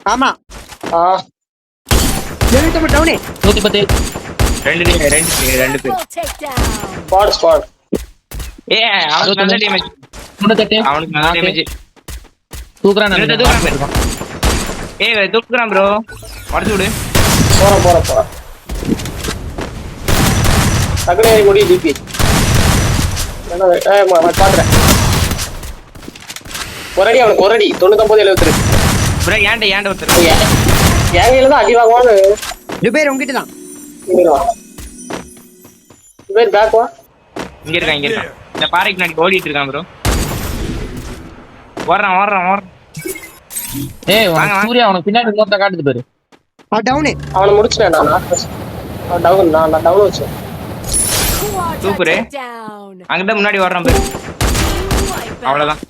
ஆமா ஆ எழுத்து டவுனே 110 ரெண்டு பேர் ஸ்குவாட் ஏ அவனுக்கு நல்ல டேமேஜ் 308 அவனுக்கு நல்ல டேமேஜ் தூக்குறான் ஏய் தூக்குறான் ப்ரோ உடைச்சு விடு போறேன் டக்குனு ஏறி முடி டிபி பாத்துறேன் ஒரு அடி 99 72 ப்ரோ ஏன்ட ஒருத்தர் ஏங்கையில தான் அடி வாங்குவான்னு ரிப்பேர் உங்ககிட்ட தான் பேக் வா இங்க இருக்கான் இந்த பாறைக்கு நாடி ஓடிட்டு இருக்கான் ப்ரோ ஓடுறான் ஏய் சூர்யா அவனுக்கு பின்னாடி மொத்த காட்டுது பாரு டவுனே அவனை முடிச்சிட்டேன் நான் டவுன் வச்சேன் சூப்பர் அங்கதான் முன்னாடி ஓடுறான் பாரு அவ்வளவுதான்